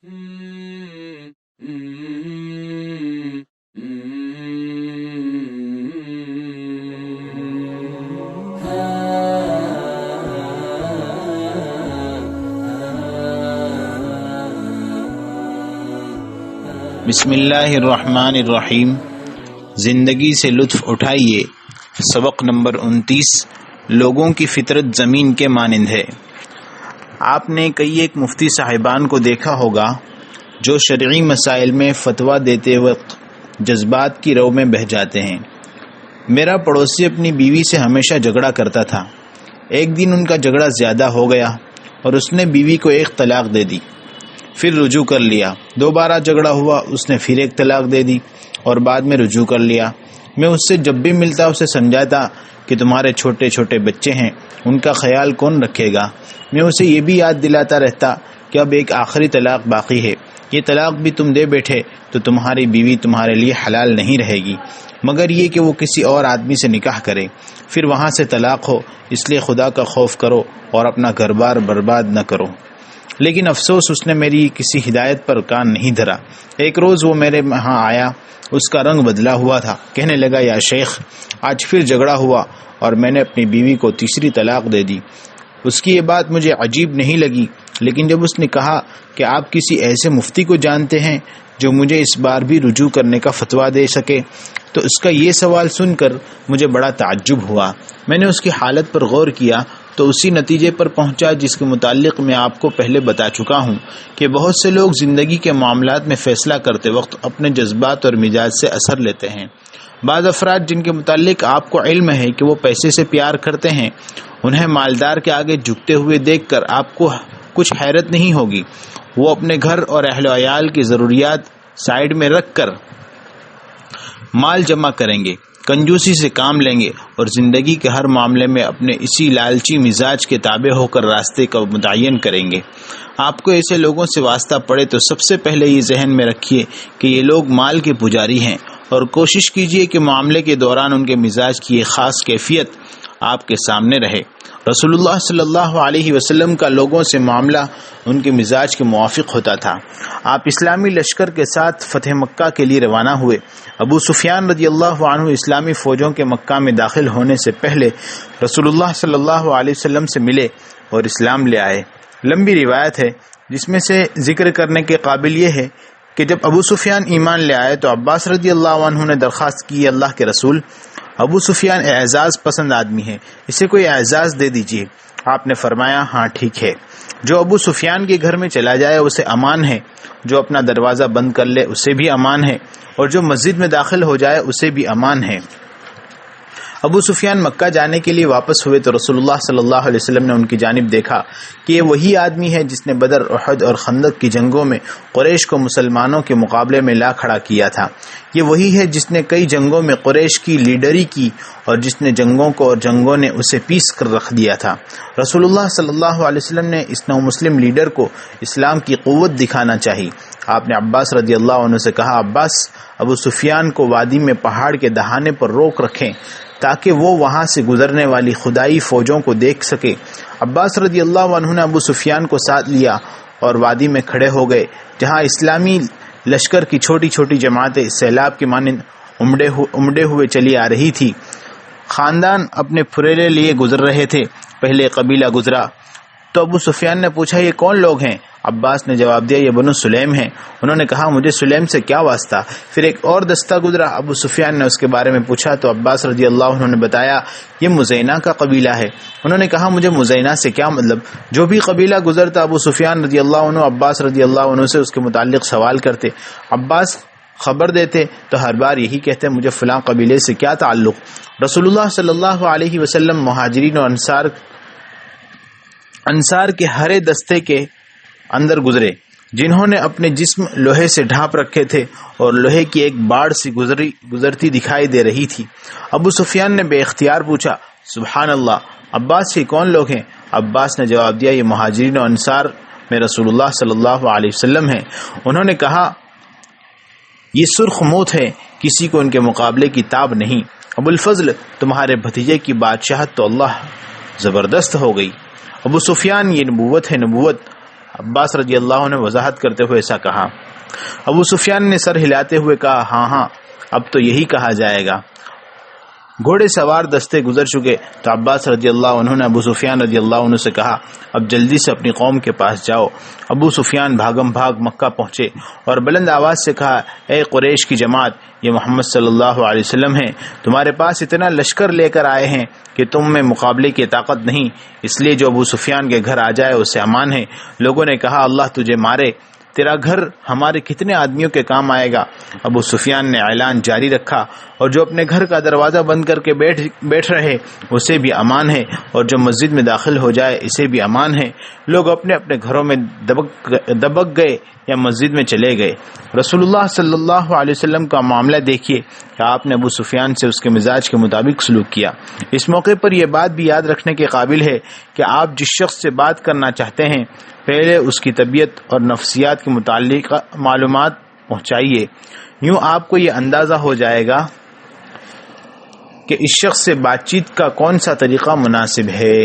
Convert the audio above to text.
بسم اللہ الرحمن الرحیم۔ زندگی سے لطف اٹھائیے۔ سبق نمبر 29، لوگوں کی فطرت زمین کے مانند ہے۔ آپ نے کئی ایک مفتی صاحبان کو دیکھا ہوگا جو شرعی مسائل میں فتویٰ دیتے وقت جذبات کی رو میں بہہ جاتے ہیں۔ میرا پڑوسی اپنی بیوی سے ہمیشہ جھگڑا کرتا تھا۔ ایک دن ان کا جھگڑا زیادہ ہو گیا اور اس نے بیوی کو ایک طلاق دے دی، پھر رجوع کر لیا۔ دوبارہ جھگڑا ہوا، اس نے پھر ایک طلاق دے دی اور بعد میں رجوع کر لیا۔ میں اس سے جب بھی ملتا اسے سمجھاتا کہ تمہارے چھوٹے چھوٹے بچے ہیں، ان کا خیال کون رکھے گا۔ میں اسے یہ بھی یاد دلاتا رہتا کہ اب ایک آخری طلاق باقی ہے، یہ طلاق بھی تم دے بیٹھے تو تمہاری بیوی تمہارے لیے حلال نہیں رہے گی، مگر یہ کہ وہ کسی اور آدمی سے نکاح کرے، پھر وہاں سے طلاق ہو۔ اس لیے خدا کا خوف کرو اور اپنا گھر بار برباد نہ کرو۔ لیکن افسوس اس نے میری کسی ہدایت پر کان نہیں دھرا۔ ایک روز وہ میرے ہاں آیا، اس کا رنگ بدلا ہوا تھا۔ کہنے لگا، یا شیخ، آج پھر جھگڑا ہوا اور میں نے اپنی بیوی کو تیسری طلاق دے دی۔ اس کی یہ بات مجھے عجیب نہیں لگی، لیکن جب اس نے کہا کہ آپ کسی ایسے مفتی کو جانتے ہیں جو مجھے اس بار بھی رجوع کرنے کا فتویٰ دے سکے، تو اس کا یہ سوال سن کر مجھے بڑا تعجب ہوا۔ میں نے اس کی حالت پر غور کیا تو اسی نتیجے پر پہنچا جس کے متعلق میں آپ کو پہلے بتا چکا ہوں کہ بہت سے لوگ زندگی کے معاملات میں فیصلہ کرتے وقت اپنے جذبات اور مزاج سے اثر لیتے ہیں۔ بعض افراد جن کے متعلق آپ کو علم ہے کہ وہ پیسے سے پیار کرتے ہیں، انہیں مالدار کے آگے جھکتے ہوئے دیکھ کر آپ کو کچھ حیرت نہیں ہوگی۔ وہ اپنے گھر اور اہل و عیال کی ضروریات سائیڈ میں رکھ کر مال جمع کریں گے، کنجوسی سے کام لیں گے اور زندگی کے ہر معاملے میں اپنے اسی لالچی مزاج کے تابع ہو کر راستے کا متعین کریں گے۔ آپ کو ایسے لوگوں سے واسطہ پڑے تو سب سے پہلے یہ ذہن میں رکھیے کہ یہ لوگ مال کے پجاری ہیں، اور کوشش کیجیے کہ معاملے کے دوران ان کے مزاج کی ایک خاص کیفیت آپ کے سامنے رہے۔ رسول اللہ صلی اللہ علیہ وسلم کا لوگوں سے معاملہ ان کے مزاج کے موافق ہوتا تھا۔ آپ اسلامی لشکر کے ساتھ فتح مکہ کے لیے روانہ ہوئے۔ ابو سفیان رضی اللہ عنہ اسلامی فوجوں کے مکہ میں داخل ہونے سے پہلے رسول اللہ صلی اللہ علیہ وسلم سے ملے اور اسلام لے آئے۔ لمبی روایت ہے جس میں سے ذکر کرنے کے قابل یہ ہے کہ جب ابو سفیان ایمان لے آئے تو عباس رضی اللہ عنہ نے درخواست کی، اللہ کے رسول، ابو سفیان اعزاز پسند آدمی ہے، اسے کوئی اعزاز دے دیجیے۔ آپ نے فرمایا، ہاں ٹھیک ہے، جو ابو سفیان کے گھر میں چلا جائے اسے امان ہے، جو اپنا دروازہ بند کر لے اسے بھی امان ہے، اور جو مسجد میں داخل ہو جائے اسے بھی امان ہے۔ ابو سفیان مکہ جانے کے لیے واپس ہوئے تو رسول اللہ صلی اللہ علیہ وسلم نے ان کی جانب دیکھا کہ یہ وہی آدمی ہے جس نے بدر، احد اور خندق کی جنگوں میں قریش کو مسلمانوں کے مقابلے میں لا کھڑا کیا تھا۔ یہ وہی ہے جس نے کئی جنگوں میں قریش کی لیڈری کی اور جس نے جنگوں نے اسے پیس کر رکھ دیا تھا۔ رسول اللہ صلی اللہ علیہ وسلم نے اس نو مسلم لیڈر کو اسلام کی قوت دکھانا چاہی۔ آپ نے عباس رضی اللہ عنہ سے کہا، عباس، ابو سفیان کو وادی میں پہاڑ کے دہانے پر روک رکھیں تاکہ وہ وہاں سے گزرنے والی خدائی فوجوں کو دیکھ سکے۔ عباس رضی اللہ عنہ نے ابو سفیان کو ساتھ لیا اور وادی میں کھڑے ہو گئے جہاں اسلامی لشکر کی چھوٹی چھوٹی جماعتیں سیلاب کے مانند امڑے ہوئے چلی آ رہی تھی۔ خاندان اپنے پھریرے لیے گزر رہے تھے۔ پہلے قبیلہ گزرا تو ابو سفیان نے پوچھا، یہ کون لوگ ہیں؟ عباس نے جواب دیا، یہ بنو سلیم ہیں۔ انہوں نے کہا، مجھے سلیم سے کیا واسطہ؟ پھر ایک اور دستہ گزرا، ابو سفیان نے اس کے بارے میں پوچھا تو عباس رضی اللہ عنہ نے بتایا، یہ مزینہ کا قبیلہ ہے۔ انہوں نے کہا، مجھے مزینہ سے کیا مطلب؟ جو بھی قبیلہ گزرتا ابو سفیان رضی اللہ عنہ عباس رضی اللہ عنہ سے اس کے متعلق سوال کرتے۔ عباس خبر دیتے تو ہر بار یہی کہتے، مجھے فلاں قبیلے سے کیا تعلق؟ رسول اللہ صلی اللہ علیہ وسلم مہاجرین اور انصار کے ہرے دستے کے اندر گزرے جنہوں نے اپنے جسم لوہے سے ڈھانپ رکھے تھے اور لوہے کی ایک باڑ سی گزرتی دکھائی دے رہی تھی۔ ابو سفیان نے بے اختیار پوچھا، سبحان اللہ، عباس یہ کون لوگ ہیں؟ عباس نے جواب دیا، یہ مہاجرین و انصار میں رسول اللہ صلی اللہ علیہ وسلم ہیں۔ انہوں نے کہا، یہ سرخ موت ہے، کسی کو ان کے مقابلے کی تاب نہیں۔ ابو الفضل، تمہارے بھتیجے کی بادشاہت تو اللہ زبردست ہو گئی۔ ابو سفیان، یہ نبوت ہے، نبوت۔ عباس رضی اللہ عنہ نے وضاحت کرتے ہوئے ایسا کہا۔ ابو سفیان نے سر ہلاتے ہوئے کہا ہاں اب تو یہی کہا جائے گا۔ گھوڑے سوار دستے گزر چکے تو عباس رضی اللہ عنہ نے ابو سفیان رضی اللہ عنہ سے کہا اب جلدی سے اپنی قوم کے پاس جاؤ۔ ابو سفیان بھاگم بھاگ مکہ پہنچے اور بلند آواز سے کہا اے قریش کی جماعت، یہ محمد صلی اللہ علیہ وسلم ہیں، تمہارے پاس اتنا لشکر لے کر آئے ہیں کہ تم میں مقابلے کی طاقت نہیں، اس لیے جو ابو سفیان کے گھر آ جائے اسے امان ہے۔ لوگوں نے کہا اللہ تجھے مارے، تیرا گھر ہمارے کتنے آدمیوں کے کام آئے گا۔ ابو سفیان نے اعلان جاری رکھا اور جو اپنے گھر کا دروازہ بند کر کے بیٹھ رہے اسے بھی امان ہے، اور جو مسجد میں داخل ہو جائے اسے بھی امان ہے۔ لوگ اپنے اپنے گھروں میں دبک گئے یا مسجد میں چلے گئے۔ رسول اللہ صلی اللہ علیہ وسلم کا معاملہ دیکھیے کہ آپ نے ابو سفیان سے اس کے مزاج کے مطابق سلوک کیا۔ اس موقع پر یہ بات بھی یاد رکھنے کے قابل ہے کہ آپ جس شخص سے بات کرنا چاہتے ہیں پہلے اس کی طبیعت اور نفسیات کے متعلق معلومات پہنچائیے، یوں آپ کو یہ اندازہ ہو جائے گا کہ اس شخص سے بات چیت کا کون سا طریقہ مناسب ہے۔